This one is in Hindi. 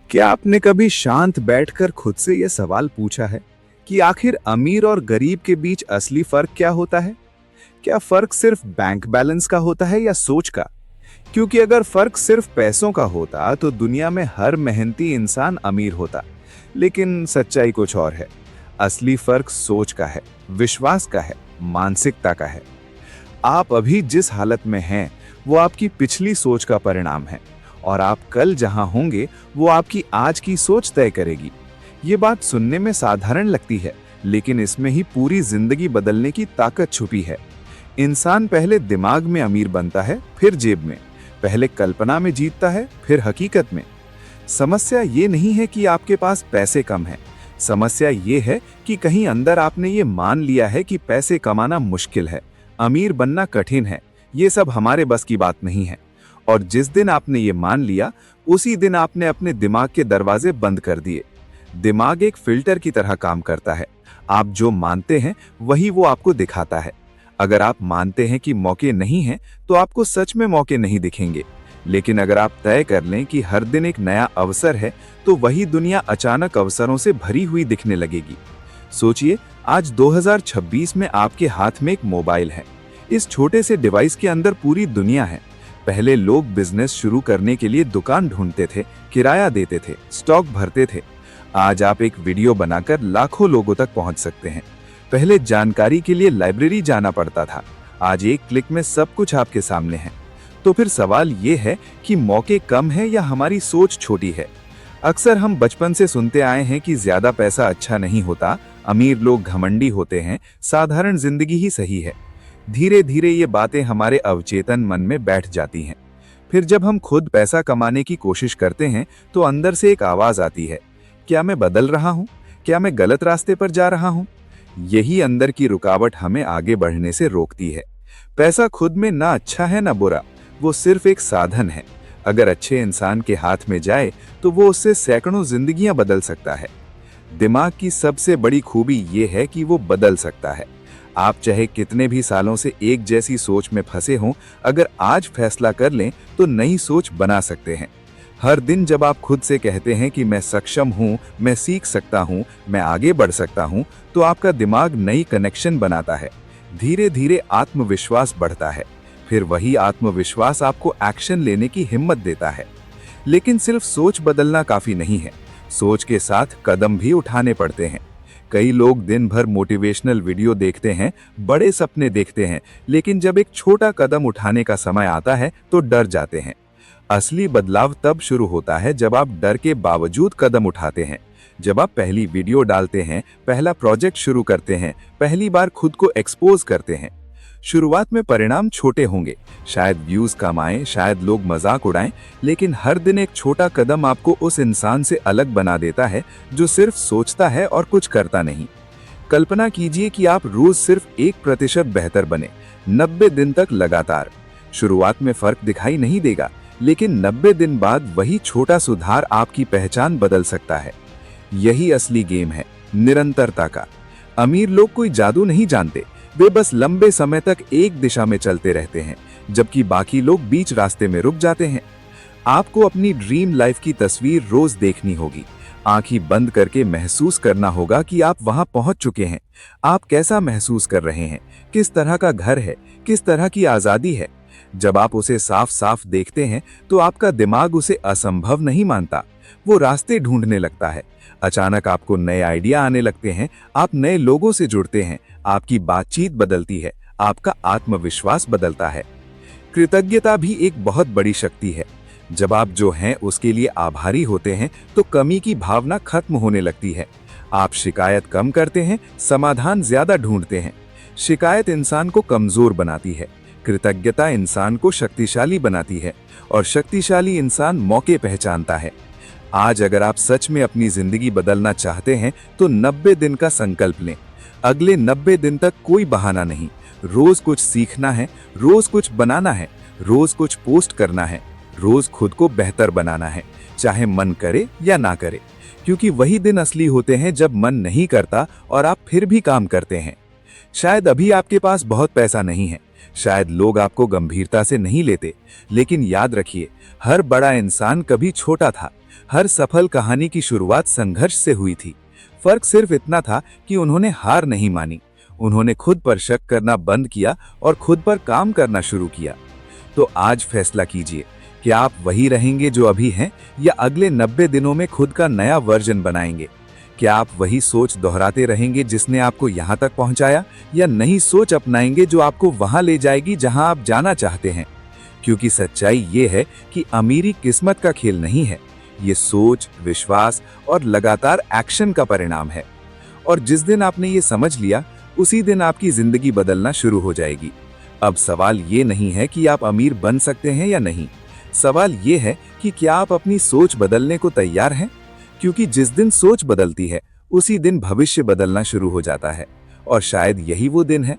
क्या आपने कभी शांत बैठकर खुद से यह सवाल पूछा है कि आखिर अमीर और गरीब के बीच असली फर्क क्या होता है? क्या फर्क सिर्फ बैंक बैलेंस का होता है या सोच का? क्योंकि अगर फर्क सिर्फ पैसों का होता तो दुनिया में हर मेहनती इंसान अमीर होता। लेकिन सच्चाई कुछ और है। असली फर्क सोच का है, विश्वास का है, मानसिकता का है। आप अभी जिस हालत में हैं, वो आपकी पिछली सोच का परिणाम है। और आप कल जहां होंगे, वो आपकी आज की सोच तय करेगी। ये बात सुनने में साधारण लगती है, लेकिन इसमें ही पूरी जिंदगी बदलने की ताकत छुपी है। इंसान पहले दिमाग में अमीर बनता है, फिर जेब में। पहले कल्पना में जीतता है, फिर हकीकत में। समस्या ये नहीं है कि आपके पास पैसे कम हैं। समस्या ये है कि कहीं अंदर आपने ये मान लिया है कि पैसे कमाना मुश्किल है, अमीर बनना कठिन है, ये सब हमारे बस की बात नहीं है। और जिस दिन आपने ये मान लिया, उसी दिन आपने अपने दिमाग के दरवाजे बंद कर दिए। दिमाग एक फिल्टर की तरह काम करता है। आप जो मानते हैं वही वो आपको दिखाता है। अगर आप मानते हैं कि मौके नहीं हैं, तो आपको सच में मौके नहीं दिखेंगे। लेकिन अगर आप तय कर लें कि हर दिन एक नया अवसर है, तो वही दुनिया अचानक अवसरों से भरी हुई दिखने लगेगी। सोचिए, आज 2026 में आपके हाथ में एक मोबाइल है। इस छोटे से डिवाइस के अंदर पूरी दुनिया है। पहले लोग बिजनेस शुरू करने के लिए दुकान ढूंढते थे, किराया देते थे, स्टॉक भरते थे। आज आप एक वीडियो बनाकर लाखों लोगों तक पहुंच सकते हैं। पहले जानकारी के लिए लाइब्रेरी जाना पड़ता था, आज एक क्लिक में सब कुछ आपके सामने है। तो फिर सवाल ये है कि मौके कम है या हमारी सोच छोटी है? अक्सर हम बचपन से सुनते आए हैं कि ज्यादा पैसा अच्छा नहीं होता, अमीर लोग घमंडी होते हैं, साधारण जिंदगी ही सही है। धीरे धीरे ये बातें हमारे अवचेतन मन में बैठ जाती हैं। फिर जब हम खुद पैसा कमाने की कोशिश करते हैं, तो अंदर से एक आवाज आती है, क्या मैं बदल रहा हूँ? क्या मैं गलत रास्ते पर जा रहा हूँ? यही अंदर की रुकावट हमें आगे बढ़ने से रोकती है। पैसा खुद में ना अच्छा है ना बुरा, वो सिर्फ एक साधन है। अगर अच्छे इंसान के हाथ में जाए, तो वो उससे सैकड़ों जिंदगियां बदल सकता है। दिमाग की सबसे बड़ी खूबी ये है कि वो बदल सकता है। आप चाहे कितने भी सालों से एक जैसी सोच में फंसे हों, अगर आज फैसला कर लें तो नई सोच बना सकते हैं। हर दिन जब आप खुद से कहते हैं कि मैं सक्षम हूं, मैं सीख सकता हूं, मैं आगे बढ़ सकता हूं, तो आपका दिमाग नई कनेक्शन बनाता है। धीरे धीरे आत्मविश्वास बढ़ता है। फिर वही आत्मविश्वास आपको एक्शन लेने की हिम्मत देता है। लेकिन सिर्फ सोच बदलना काफी नहीं है, सोच के साथ कदम भी उठाने पड़ते हैं। कई लोग दिन भर मोटिवेशनल वीडियो देखते हैं, बड़े सपने देखते हैं, लेकिन जब एक छोटा कदम उठाने का समय आता है तो डर जाते हैं। असली बदलाव तब शुरू होता है जब आप डर के बावजूद कदम उठाते हैं। जब आप पहली वीडियो डालते हैं, पहला प्रोजेक्ट शुरू करते हैं, पहली बार खुद को एक्सपोज करते हैं। शुरुआत में परिणाम छोटे होंगे, शायद व्यूज कम आए, शायद लोग मजाक उड़ाएं, लेकिन हर दिन एक छोटा कदम आपको उस इंसान से अलग बना देता है जो सिर्फ सोचता है और कुछ करता नहीं। कल्पना कीजिए कि आप रोज सिर्फ 1% बेहतर बने, 90 दिन तक लगातार। शुरुआत में फर्क दिखाई नहीं देगा, लेकिन 90 दिन बाद वही छोटा सुधार आपकी पहचान बदल सकता है। यही असली गेम है, निरंतरता का। अमीर लोग कोई जादू नहीं जानते, वे बस लंबे समय तक एक दिशा में चलते रहते हैं, जबकि बाकी लोग बीच रास्ते में रुक जाते हैं। आपको अपनी ड्रीम लाइफ की तस्वीर रोज देखनी होगी, आंखें बंद करके महसूस करना होगा कि आप वहां पहुंच चुके हैं। आप कैसा महसूस कर रहे हैं, किस तरह का घर है, किस तरह की आजादी है। जब आप उसे साफ साफ देखते हैं, तो आपका दिमाग उसे असंभव नहीं मानता, वो रास्ते ढूंढने लगता है। अचानक आपको नए आइडिया आने लगते हैं, आप नए लोगों से जुड़ते हैं, आपकी बातचीत बदलती है, आपका आत्मविश्वास बदलता है। कृतज्ञता भी एक बहुत बड़ी शक्ति है। जब आप जो हैं उसके लिए आभारी होते हैं, तो कमी की भावना खत्म होने लगती है। आप शिकायत कम करते हैं, समाधान ज्यादा ढूंढते हैं। शिकायत इंसान को कमजोर बनाती है, कृतज्ञता इंसान को शक्तिशाली बनाती है, और शक्तिशाली इंसान मौके पहचानता है। आज अगर आप सच में अपनी जिंदगी बदलना चाहते हैं, तो 90 दिन का संकल्प लें। अगले 90 दिन तक कोई बहाना नहीं। रोज कुछ सीखना है, रोज कुछ बनाना है, रोज कुछ पोस्ट करना है, रोज खुद को बेहतर बनाना है, चाहे मन करे या ना करे। क्योंकि वही दिन असली होते हैं जब मन नहीं करता और आप फिर भी काम करते हैं। शायद अभी आपके पास बहुत पैसा नहीं है, शायद लोग आपको गंभीरता से नहीं लेते, लेकिन याद रखिए, हर बड़ा इंसान कभी छोटा था। हर सफल कहानी की शुरुआत संघर्ष से हुई थी। फर्क सिर्फ इतना था कि उन्होंने हार नहीं मानी, उन्होंने खुद पर शक करना बंद किया और खुद पर काम करना शुरू किया। तो आज फैसला कीजिए कि आप वही रहेंगे जो अभी हैं या अगले 90 दिनों में खुद का नया वर्जन बनाएंगे। क्या आप वही सोच दोहराते रहेंगे जिसने आपको यहाँ तक पहुँचाया, या नई सोच अपनाएंगे जो आपको वहाँ ले जाएगी जहाँ आप जाना चाहते हैं? क्योंकि सच्चाई ये है कि अमीरी किस्मत का खेल नहीं है, ये सोच, विश्वास और लगातार एक्शन का परिणाम है। और जिस दिन आपने ये समझ लिया, उसी दिन आपकी जिंदगी बदलना शुरू हो जाएगी। अब सवाल ये नहीं है कि आप अमीर बन सकते हैं या नहीं, सवाल ये है कि क्या आप अपनी सोच बदलने को तैयार हैं? क्योंकि जिस दिन सोच बदलती है, उसी दिन भविष्य बदलना शुरू हो जाता है। और शायद यही वो दिन है